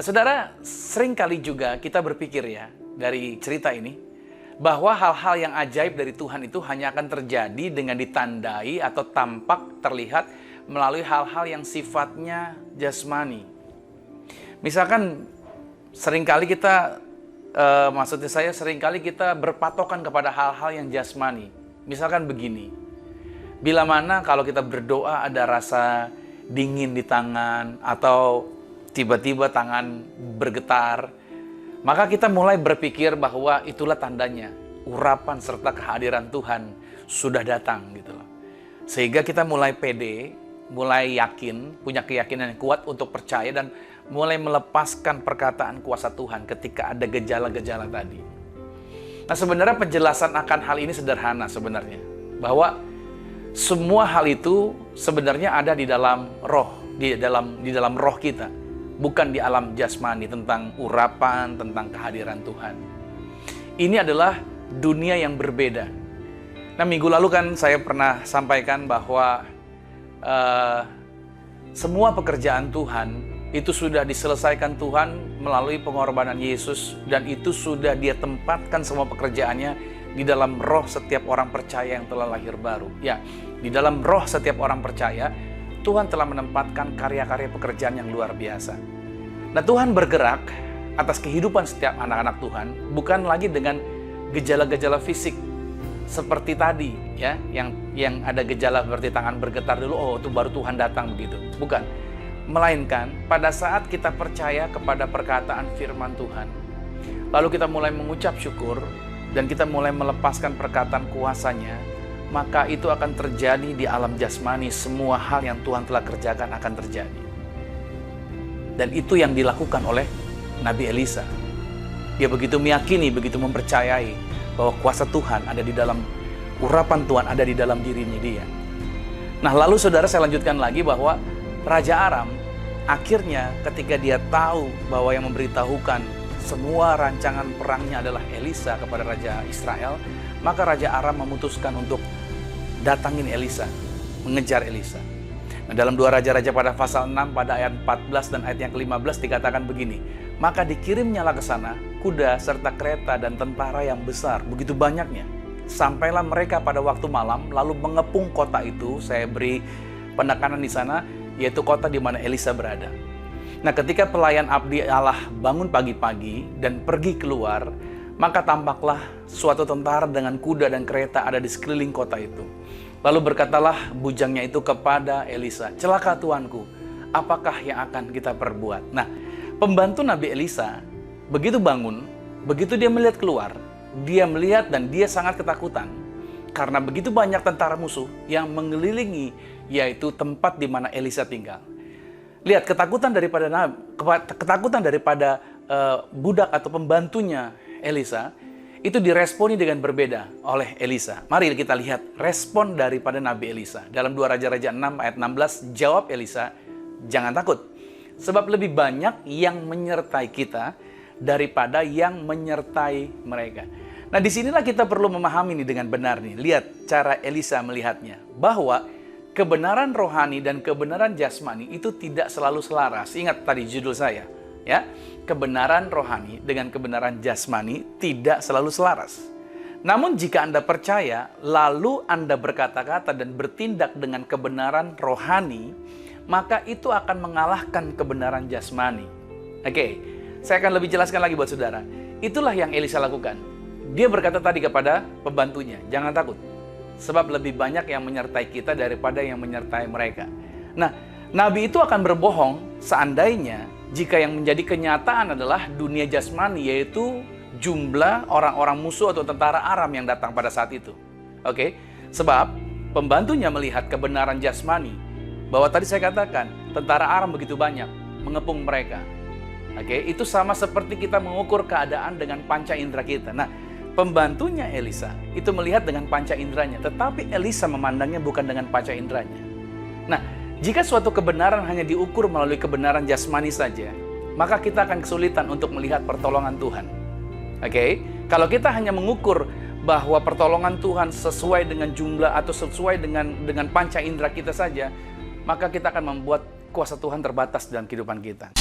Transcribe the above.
Saudara, seringkali juga kita berpikir ya, dari cerita ini, bahwa hal-hal yang ajaib dari Tuhan itu hanya akan terjadi dengan ditandai atau tampak terlihat melalui hal-hal yang sifatnya jasmani. Misalkan, seringkali kita, maksudnya saya seringkali kita berpatokan kepada hal-hal yang jasmani. Misalkan begini, bila mana kalau kita berdoa ada rasa dingin di tangan atau tiba-tiba tangan bergetar, maka kita mulai berpikir bahwa itulah tandanya urapan serta kehadiran Tuhan sudah datang gitu loh. Sehingga kita mulai pede, mulai yakin, punya keyakinan yang kuat untuk percaya dan mulai melepaskan perkataan kuasa Tuhan ketika ada gejala-gejala tadi. Nah, sebenarnya penjelasan akan hal ini sederhana sebenarnya, bahwa semua hal itu sebenarnya ada di dalam roh, di dalam roh kita, bukan di alam jasmani, tentang urapan, tentang kehadiran Tuhan. Ini adalah dunia yang berbeda. Nah, minggu lalu kan saya pernah sampaikan bahwa semua pekerjaan Tuhan itu sudah diselesaikan Tuhan melalui pengorbanan Yesus, dan itu sudah Dia tempatkan semua pekerjaannya di dalam roh setiap orang percaya yang telah lahir baru. Ya, di dalam roh setiap orang percaya, Tuhan telah menempatkan karya-karya pekerjaan yang luar biasa. Nah, Tuhan bergerak atas kehidupan setiap anak-anak Tuhan, bukan lagi dengan gejala-gejala fisik seperti tadi, ya, yang ada gejala seperti tangan bergetar dulu, oh itu baru Tuhan datang begitu. Bukan. Melainkan pada saat kita percaya kepada perkataan firman Tuhan, lalu kita mulai mengucap syukur, dan kita mulai melepaskan perkataan kuasanya, maka itu akan terjadi di alam jasmani. Semua hal yang Tuhan telah kerjakan akan terjadi. Dan itu yang dilakukan oleh Nabi Elisa. Dia begitu meyakini, begitu mempercayai bahwa kuasa Tuhan ada di dalam, urapan Tuhan ada di dalam dirinya dia. Nah, lalu saudara, saya lanjutkan lagi bahwa Raja Aram akhirnya ketika dia tahu bahwa yang memberitahukan semua rancangan perangnya adalah Elisa kepada Raja Israel, maka Raja Aram memutuskan untuk datangin Elisa, mengejar Elisa. Nah, dalam 2 Raja-Raja pada pasal 6 pada ayat 14 dan ayat yang ke-15 dikatakan begini, maka dikirimnyalah ke sana kuda serta kereta dan tentara yang besar, begitu banyaknya. Sampailah mereka pada waktu malam, lalu mengepung kota itu. Saya beri penekanan di sana, yaitu kota di mana Elisa berada. Nah, ketika pelayan abdi Allah bangun pagi-pagi dan pergi keluar, maka tampaklah suatu tentara dengan kuda dan kereta ada di sekeliling kota itu. Lalu berkatalah bujangnya itu kepada Elisa, "Celaka tuanku, apakah yang akan kita perbuat?" Nah, pembantu Nabi Elisa begitu bangun, begitu dia melihat keluar, dia melihat dan dia sangat ketakutan. Karena begitu banyak tentara musuh yang mengelilingi, yaitu tempat di mana Elisa tinggal. Lihat, ketakutan daripada budak atau pembantunya Elisa, itu diresponi dengan berbeda oleh Elisa. Mari kita lihat respon daripada Nabi Elisa. Dalam 2 Raja-Raja 6 ayat 16, jawab Elisa, "Jangan takut, sebab lebih banyak yang menyertai kita daripada yang menyertai mereka." Nah, disinilah kita perlu memahami ini dengan benar nih. Lihat cara Elisa melihatnya, bahwa kebenaran rohani dan kebenaran jasmani itu tidak selalu selaras. Ingat tadi judul saya, ya. Kebenaran rohani dengan kebenaran jasmani tidak selalu selaras. Namun jika Anda percaya, lalu Anda berkata-kata dan bertindak dengan kebenaran rohani, maka itu akan mengalahkan kebenaran jasmani. Oke, saya akan lebih jelaskan lagi buat saudara. Itulah yang Elisa lakukan. Dia berkata tadi kepada pembantunya, "Jangan takut, sebab lebih banyak yang menyertai kita daripada yang menyertai mereka." Nah, Nabi itu akan berbohong seandainya jika yang menjadi kenyataan adalah dunia jasmani, yaitu jumlah orang-orang musuh atau tentara Aram yang datang pada saat itu. Oke, sebab pembantunya melihat kebenaran jasmani, bahwa tadi saya katakan tentara Aram begitu banyak mengepung mereka. Oke, itu sama seperti kita mengukur keadaan dengan panca indera kita. Nah, pembantunya Elisa itu melihat dengan panca inderanya, tetapi Elisa memandangnya bukan dengan panca inderanya. Nah, jika suatu kebenaran hanya diukur melalui kebenaran jasmani saja, maka kita akan kesulitan untuk melihat pertolongan Tuhan. Oke, kalau kita hanya mengukur bahwa pertolongan Tuhan sesuai dengan jumlah atau sesuai dengan panca indera kita saja, maka kita akan membuat kuasa Tuhan terbatas dalam kehidupan kita.